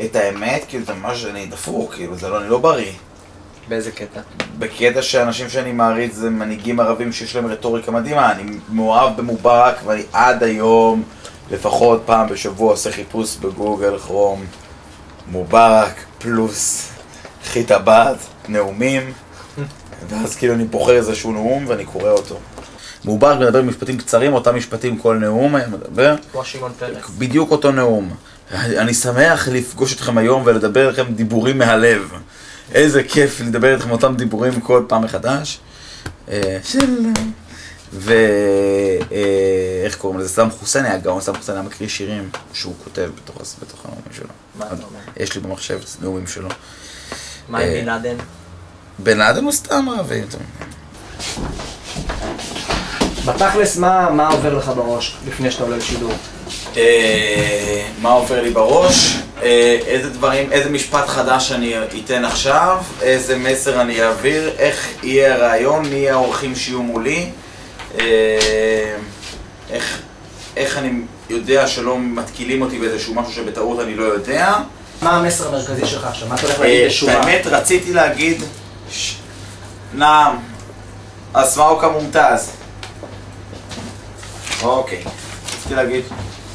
את האמת, כאילו זה ממש, אני דפוק, כאילו זה לא, אני לא בריא. באיזה קטע? בקטע שאנשים שאני מעריץ זה מנהיגים ערבים שיש להם רטוריקה מדהימה, אני מאוהב במובארק ואני עד היום לפחות פעם בשבוע עושה חיפוש בגוגל כרום מובארק פלוס חיטב"ד, נאומים, ואז כאילו אני בוחר איזשהו נאום ואני קורא אותו. מובארק מדבר במשפטים קצרים, אותם משפטים כל נאום היה מדבר. כמו שמעון פרס. בדיוק אותו נאום. אני שמח לפגוש אתכם היום ולדבר לכם דיבורים מהלב. איזה כיף לדבר איתכם אותם דיבורים כל פעם מחדש. איך קוראים לזה? סדאם חוסיין היה גאון, סדאם חוסיין היה מקריא שירים שהוא כותב בתוך הנאומים שלו. מה אתה אומר? יש לי במחשב נאומים שלו. מה עם בן לאדן? בן לאדן הוא סתם ערבי. בתכלס, מה עובר לך בראש לפני שאתה עולה לשידור? מה עובר לי בראש? איזה דברים, איזה משפט חדש אני אתן עכשיו, איזה מסר אני אעביר, איך יהיה הרעיון, מי יהיה האורחים שיהיו מולי, איך אני יודע שלא מתקילים אותי באיזשהו משהו שבטעות אני לא יודע. מה המסר המרכזי שלך עכשיו? מה אתה הולך להגיד בשורה? באמת רציתי להגיד נעם, אסמאוקה מומתז. אוקיי, רציתי להגיד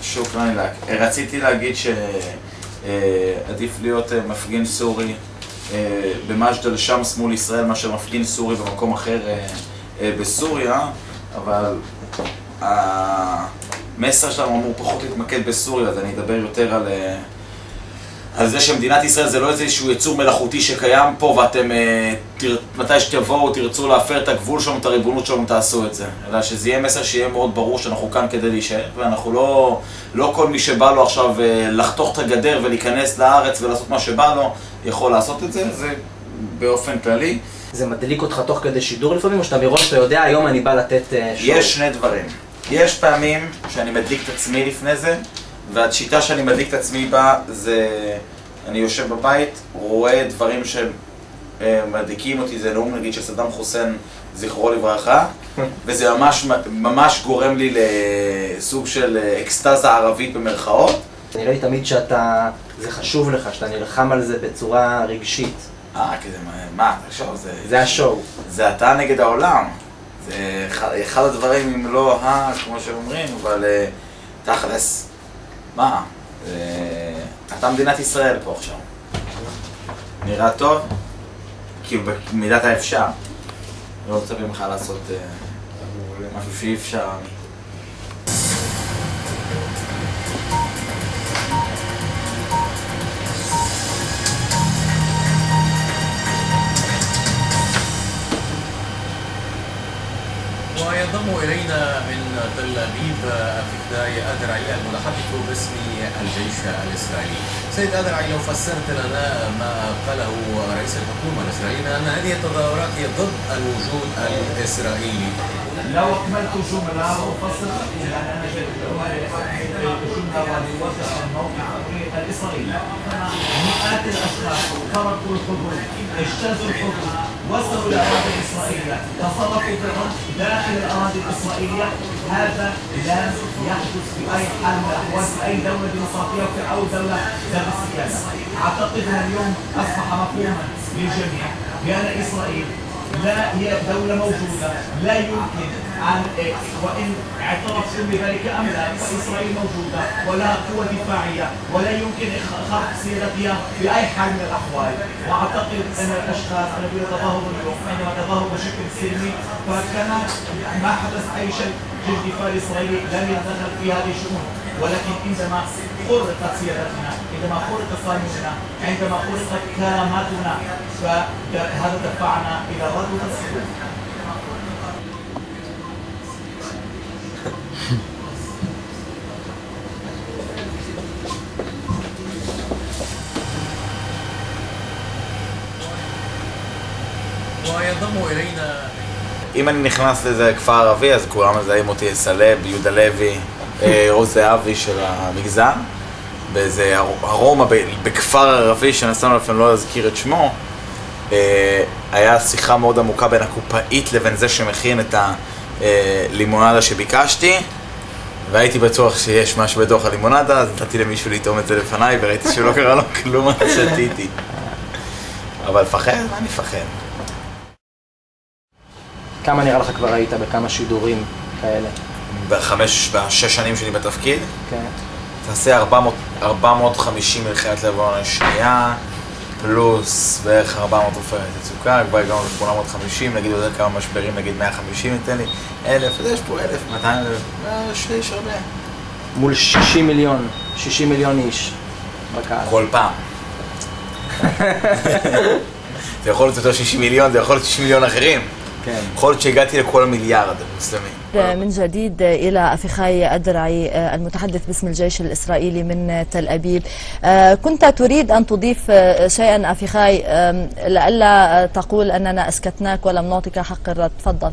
שוקרן לק. רציתי להגיד שעדיף להיות מפגין סורי במג'דל שמס מול ישראל מאשר מפגין סורי במקום אחר בסוריה, אבל המסר שלנו אמור פחות להתמקד בסוריה, אז אני אדבר יותר על זה שמדינת ישראל זה לא איזשהו יצור מלאכותי שקיים פה ואתם מתי שתבואו תרצו להפר את הגבול שלנו, את הריבונות שלנו, תעשו את זה. אלא שזה יהיה מסר שיהיה מאוד ברור שאנחנו כאן כדי להישאר ואנחנו לא כל מי שבא לו עכשיו לחתוך את הגדר ולהיכנס לארץ ולעשות מה שבא לו יכול לעשות את זה, זה באופן כללי. זה מדליק אותך תוך כדי שידור לפעמים או שאתה מראש אתה יודע היום אני בא לתת שואו? יש שני דברים. יש פעמים שאני מדליק את עצמי לפני זה והשיטה שאני מדליק את עצמי בה זה אני יושב בבית, רואה דברים שמדליקים אותי, זה נאום נגיד של סדאם חוסיין זכרו לברכה וזה ממש גורם לי לסוג של אקסטאזה ערבית במרכאות. נראה לי תמיד שאתה, זה חשוב לך, שאתה נלחם על זה בצורה רגשית. כזה, מה, תחשוב, זה השואו. זה אתה נגד העולם. זה אחד הדברים אם לא כמו שאומרים, אבל תכלס, מה? אתה מדינת ישראל פה עכשיו. נראה טוב? כאילו במידת האפשר. לא רוצה ממך לעשות משהו שאי אפשר. وينضم إلينا من تل أبيب أفكداي أدرعي المتحدث باسم الجيش الإسرائيلي. سيد أدرعي لو فسرت لنا ما قاله رئيس الحكومة الإسرائيلية أن هذه التظاهرات هي ضد الوجود الإسرائيلي. لو أكملت جملة وفصل يعني أنا جملة ووضع الموقع الإسرائيلي. مئات الأشخاص تركوا الحدود، اجتازوا الحدود، وصلوا للأراضي الإسرائيلية، تصرفوا في الأرض داخل الأراضي الإسرائيلية. هذا لن يحدث في أي حال من الأحوال في أي دولة ديمقراطية أو دولة ذات السياسة. أعتقد أن اليوم أصبح مفهوما للجميع بأن إسرائيل لا هي دولة موجودة، لا يمكن أن وإن اعترفتم بذلك أم لا فإسرائيل موجودة ولها قوة دفاعية ولا يمكن خرق سيادتها بأي حال من الأحوال. وأعتقد أن الأشخاص الذين تظاهروا اليوم عندما تظاهروا بشكل سلمي فكان ما حدث أي شيء في الدفاع الإسرائيلي لم يتدخل في هذه الشؤون، ولكن عندما خرقت سيادتنا، عندما خرق قانوننا، عندما خرقت كراماتنا فهذا دفعنا إلى الرد والسلوك. وينضم إلينا אם אני נכנס לאיזה כפר ערבי, אז כולם מזהים אותי סלב, יהודה לוי, רוז זהבי של המגזר. באיזה ארומה בכפר ערבי שנסענו לפעמים לא להזכיר את שמו. היה שיחה מאוד עמוקה בין הקופאית לבין זה שמכין את הלימונדה שביקשתי. והייתי בטוח שיש משהו בתוך הלימונדה, אז נתתי למישהו לטעום את זה לפניי, וראיתי שלא קרה לו כלום, אז שתיתי. אבל פחד? מה אני פחד? כמה נראה לך כבר היית בכמה שידורים כאלה? בשש שנים שלי בתפקיד? כן. תעשה 450 מלחמת לבנון השנייה, פלוס בערך 400 עופרת יצוקה, כבר הגענו ל-850, נגיד עוד כמה משברים, נגיד 150 ניתן לי, 1,000, אז יש פה 1,000, 200, יש הרבה. מול 60 מיליון איש בקהל. כל פעם. זה יכול להיות יותר 60 מיליון, זה יכול להיות 60 מיליון אחרים. כן. יכול להיות שהגעתי לכל המיליארד המוסלמים. من جديد إلى أفيخاي أدرعي المتحدث باسم الجيش الإسرائيلي من تل أبيب. كنت تريد أن تضيف شيئا أفيخاي لئلا تقول أننا أسكتناك ولم نعطيك حق الرد. تفضل.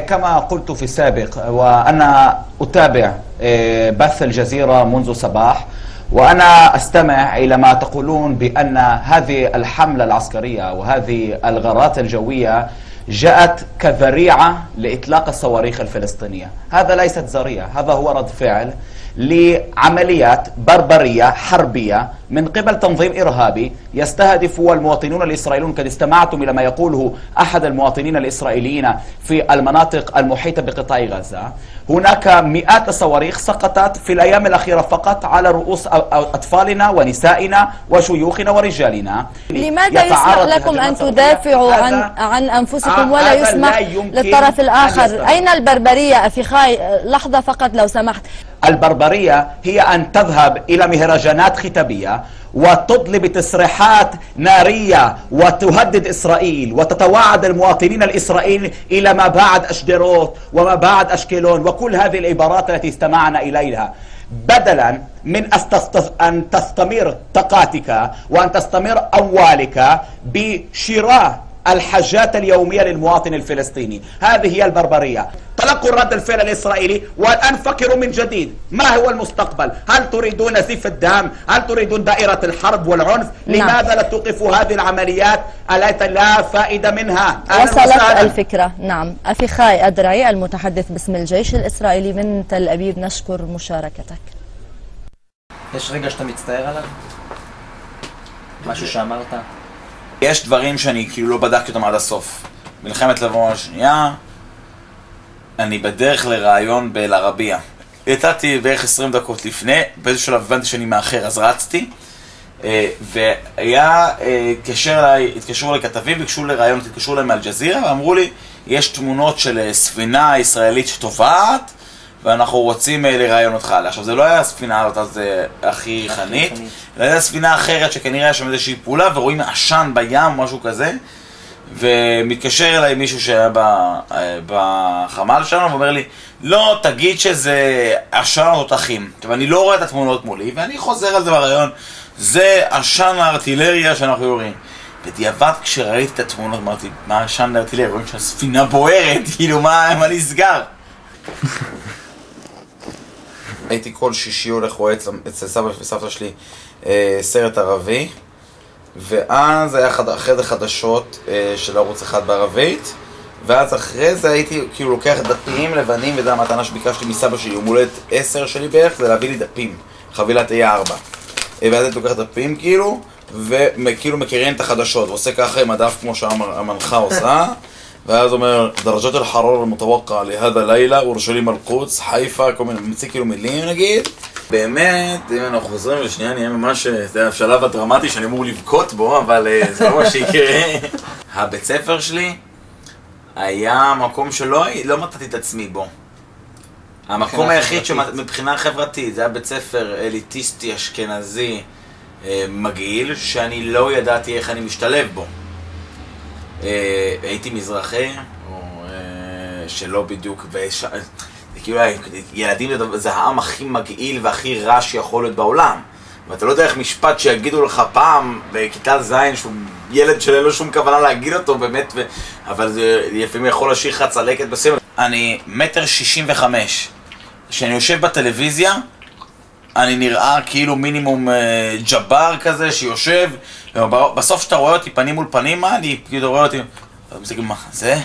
كما قلت في السابق وأنا أتابع بث الجزيرة منذ صباح وأنا أستمع إلى ما تقولون بأن هذه الحملة العسكرية وهذه الغارات الجوية جاءت كذريعة لإطلاق الصواريخ الفلسطينية. هذا ليست ذريعة، هذا هو رد فعل لعمليات بربرية حربية من قبل تنظيم إرهابي يستهدف المواطنون الإسرائيليون. قد استمعتم إلى ما يقوله أحد المواطنين الإسرائيليين في المناطق المحيطة بقطاع غزة. هناك مئات الصواريخ سقطت في الأيام الأخيرة فقط على رؤوس أطفالنا ونسائنا وشيوخنا ورجالنا. لماذا يسمح لكم أن تدافعوا عن أنفسكم ولا يسمح للطرف الآخر؟ أين البربرية أفيخاي؟ لحظة فقط لو سمحت. البربرية هي أن تذهب إلى مهرجانات ختامية وتطلب تصريحات نارية وتهدد إسرائيل وتتوعد المواطنين الإسرائيليين إلى ما بعد أشدروت وما بعد أشكلون وكل هذه العبارات التي استمعنا إليها، بدلا من أن تستمر طاقاتك وأن تستمر أموالك بشراء الحاجات اليومية للمواطن الفلسطيني. هذه هي البربرية. تلقوا الرد الفعل الإسرائيلي والآن فكروا من جديد، ما هو المستقبل؟ هل تريدون نزيف الدم؟ هل تريدون دائرة الحرب والعنف؟ لماذا لا توقفوا هذه العمليات التي لا فائدة منها؟ وصلت الفكرة. نعم. أفيخاي أدرعي المتحدث باسم الجيش الإسرائيلي من تل أبيب، نشكر مشاركتك. יש רגע שאתה מצטער עליו? משהו שאמרת? יש דברים שאני כאילו לא בדקתי אותם עד הסוף. מלחמת לבנון השנייה, אני בדרך לרעיון באל-ערבייה. יצאתי בערך 20 דקות לפני, באיזשהו שלב הבנתי שאני מאחר, אז רצתי. והיה, התקשרו לכתבים, ביקשו לרעיון, התקשרו להם מאל-ג'זירה, ואמרו לי, יש תמונות של ספינה ישראלית שטובעת, ואנחנו רוצים לראיין אותך עליה. עכשיו, זה לא היה הספינה הזאת, אז הכי חנית, אלא היה ספינה אחרת שכנראה היה שם איזושהי פעולה, ורואים עשן בים, משהו כזה, ומתקשר אליי מישהו שהיה בחמ"ל שלנו, ואומר לי, לא, תגיד שזה עשן או תותחים. עכשיו, אני לא רואה את התמונות מולי, ואני חוזר על זה ברעיון, זה עשן הארטילריה שאנחנו יורים. בדיעבד, כשראיתי את התמונות, אמרתי, מה עשן הארטילריה? רואים שהספינה בוערת, כאילו, מה נסגר? הייתי כל שישי הולך רואה אצל סבא וסבתא שלי סרט ערבי, ואז היה אחרי זה חדשות של ערוץ אחד בערבית, ואז אחרי זה הייתי כאילו לוקח דפים לבנים, וזה המתנה שביקשתי מסבא שלי, יום הולדת 10 שלי בערך, זה להביא לי דפים, חבילת A4. ואז הייתי לוקח דפים כאילו, וכאילו מכירים את החדשות, ועושה ככה עם הדף כמו שהמנחה עושה, ואז אומר, דרג'ת אל-חרור המתווקע להדה לילה, אורשלים אל-קודס, חיפה, כל מיני, מציא כאילו מילים נגיד. באמת, אם אנחנו חוזרים לשנייה, נהיה ממש, זה השלב הדרמטי שאני אמור לבכות בו, אבל זה לא מה שיקרה. הבית ספר שלי היה מקום שלא מצאתי את עצמי בו. המקום היחיד שמבחינה חברתית, זה היה בית ספר אליטיסטי, אשכנזי, מגעיל, שאני לא ידעתי איך אני משתלב בו. הייתי מזרחי, או שלא בדיוק, כאילו ילדים זה העם הכי מגעיל והכי רע שיכול להיות בעולם, ואתה לא יודע איך משפט שיגידו לך פעם בכיתה זין שהוא ילד שאין לו שום כוונה להגיד אותו באמת, אבל זה לפעמים יכול להשאיר לך צלקת בסמל. אני 1.65 מטר, כשאני יושב בטלוויזיה אני נראה כאילו מינימום ג'בר כזה שיושב, בסוף שאתה רואה אותי פנים מול פנים, אני כאילו רואה אותי, מה זה?